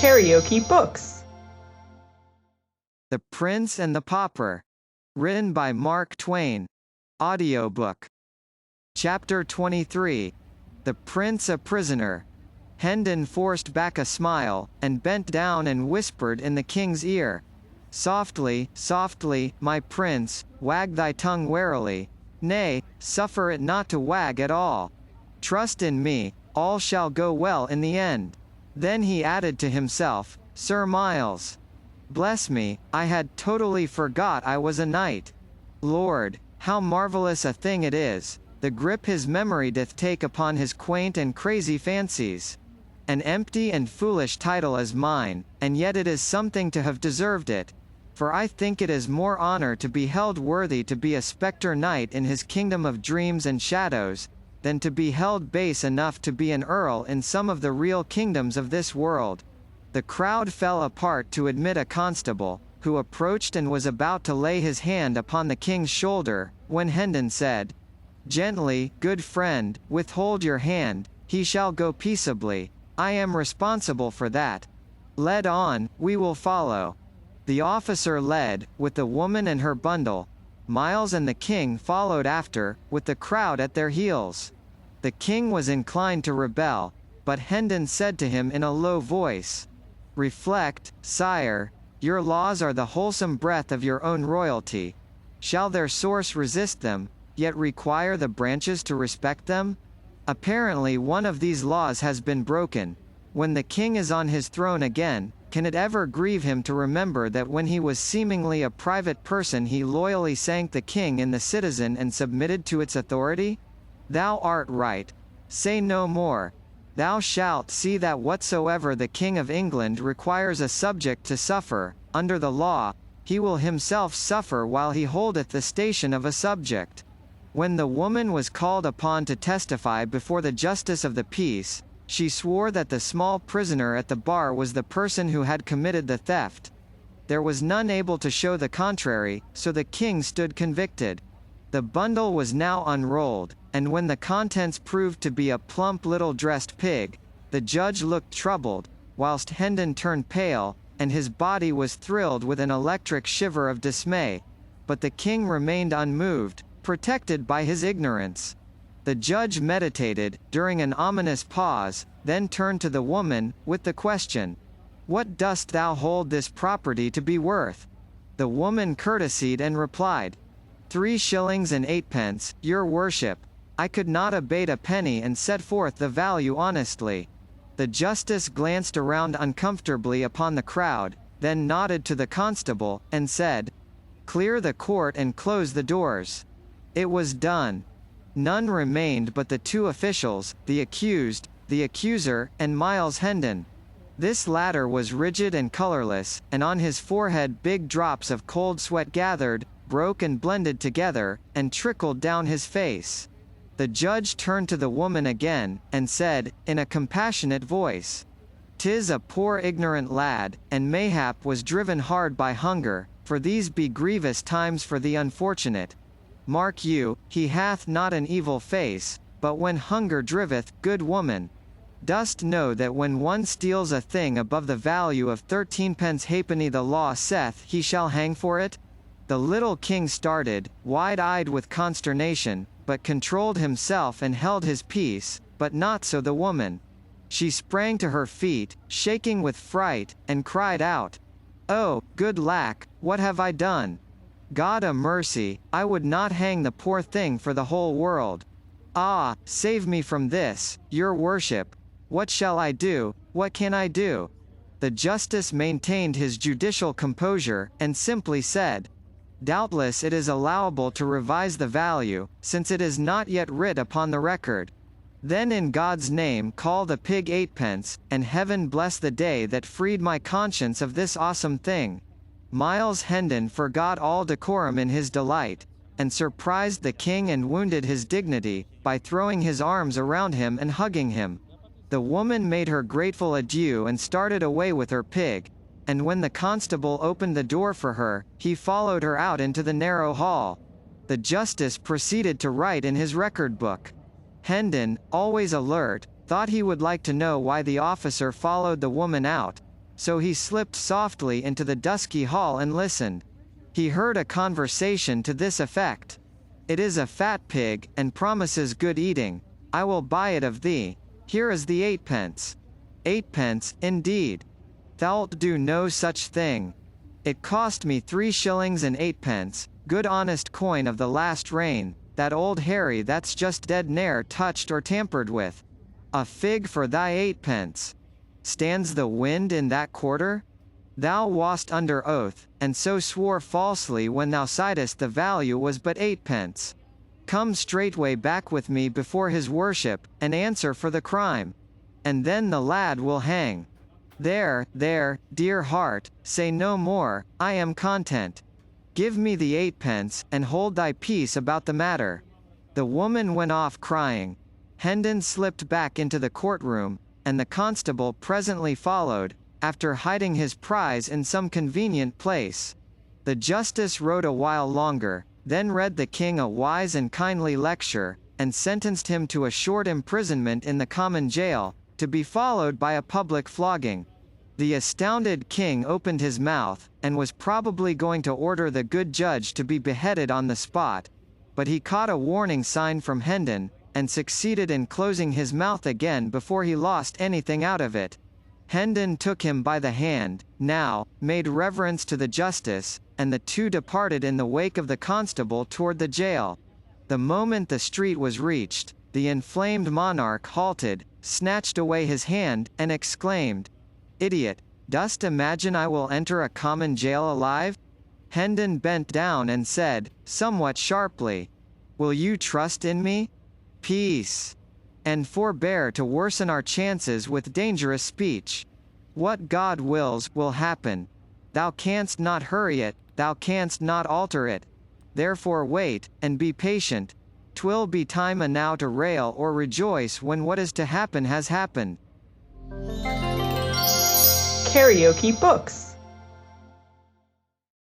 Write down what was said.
KaraokeBooks. The Prince and the Pauper. Written by Mark Twain. Audiobook. Chapter 23. The Prince a Prisoner. Hendon forced back a smile, and bent down and whispered in the king's ear. Softly, softly, my prince, wag thy tongue warily. Nay, suffer it not to wag at all. Trust in me, all shall go well in the end. Then he added to himself, Sir Miles. Bless me, I had totally forgot I was a knight. Lord, how marvellous a thing it is, the grip his memory doth take upon his quaint and crazy fancies. An empty and foolish title is mine, and yet it is something to have deserved it. For I think it is more honour to be held worthy to be a spectre knight in his kingdom of dreams and shadows, than to be held base enough to be an earl in some of the real kingdoms of this world. The crowd fell apart to admit a constable, who approached and was about to lay his hand upon the king's shoulder, when Hendon said, Gently, good friend, withhold your hand, he shall go peaceably. I am responsible for that. Led on, we will follow. The officer led, with the woman and her bundle. Miles and the king followed after, with the crowd at their heels. The king was inclined to rebel, but Hendon said to him in a low voice, Reflect, sire, your laws are the wholesome breath of your own royalty. Shall their source resist them, yet require the branches to respect them? Apparently one of these laws has been broken. When the king is on his throne again, can it ever grieve him to remember that when he was seemingly a private person he loyally sank the king in the citizen and submitted to its authority? Thou art right. Say no more. Thou shalt see that whatsoever the King of England requires a subject to suffer, under the law, he will himself suffer while he holdeth the station of a subject. When the woman was called upon to testify before the justice of the peace, she swore that the small prisoner at the bar was the person who had committed the theft. There was none able to show the contrary, so the king stood convicted. The bundle was now unrolled, and when the contents proved to be a plump little dressed pig, the judge looked troubled, whilst Hendon turned pale, and his body was thrilled with an electric shiver of dismay. But the king remained unmoved, protected by his ignorance. The judge meditated, during an ominous pause, then turned to the woman, with the question, What dost thou hold this property to be worth? The woman courtesied and replied, 3 shillings and 8pence, your worship. I could not abate a penny and set forth the value honestly. The justice glanced around uncomfortably upon the crowd, then nodded to the constable, and said, Clear the court and close the doors. It was done. None remained but the 2 officials, the accused, the accuser, and Miles Hendon. This latter was rigid and colorless, and on his forehead big drops of cold sweat gathered, broke and blended together, and trickled down his face. The judge turned to the woman again, and said, in a compassionate voice, "'Tis a poor ignorant lad, and mayhap was driven hard by hunger, for these be grievous times for the unfortunate. Mark you, he hath not an evil face, but when hunger driveth, good woman. Dost know that when one steals a thing above the value of 13 halfpenny the law saith he shall hang for it?" The little king started, wide-eyed with consternation, but controlled himself and held his peace, but not so the woman. She sprang to her feet, shaking with fright, and cried out, "Oh, good lack, what have I done? God a mercy, I would not hang the poor thing for the whole world. Ah, save me from this, your worship. What shall I do, what can I do?" The justice maintained his judicial composure, and simply said, "Doubtless it is allowable to revise the value, since it is not yet writ upon the record. Then in God's name call the pig 8 and heaven bless the day that freed my conscience of this awesome thing." Miles Hendon forgot all decorum in his delight, and surprised the king and wounded his dignity, by throwing his arms around him and hugging him. The woman made her grateful adieu and started away with her pig, and when the constable opened the door for her, he followed her out into the narrow hall. The justice proceeded to write in his record book. Hendon, always alert, thought he would like to know why the officer followed the woman out, So he slipped softly into the dusky hall and listened. He heard a conversation to this effect. "It is a fat pig, and promises good eating. I will buy it of thee. Here is the 8 pence. 8 pence, indeed. Thou'lt do no such thing. It cost me 3 shillings and 8 pence, good honest coin of the last reign, that old Harry that's just dead ne'er touched or tampered with. A fig for thy 8 pence. Stands the wind in that quarter? Thou wast under oath, and so swore falsely when thou sightest the value was but 8 pence. Come straightway back with me before his worship, and answer for the crime. And then the lad will hang. There, there, dear heart, say no more, I am content. Give me the 8 pence, and hold thy peace about the matter." The woman went off crying. Hendon slipped back into the courtroom, and the constable presently followed, after hiding his prize in some convenient place. The justice wrote a while longer, then read the king a wise and kindly lecture, and sentenced him to a short imprisonment in the common jail, to be followed by a public flogging. The astounded king opened his mouth, and was probably going to order the good judge to be beheaded on the spot, but he caught a warning sign from Hendon, and succeeded in closing his mouth again before he lost anything out of it. Hendon took him by the hand, now, made reverence to the justice, and the two departed in the wake of the constable toward the jail. The moment the street was reached, the inflamed monarch halted, snatched away his hand, and exclaimed, "Idiot, dost imagine I will enter a common jail alive?" Hendon bent down and said, somewhat sharply, "Will you trust in me? Peace. And forbear to worsen our chances with dangerous speech. What God wills, will happen. Thou canst not hurry it, thou canst not alter it. Therefore wait, and be patient. 'Twill be time enow to rail or rejoice when what is to happen has happened." KaraokeBooks.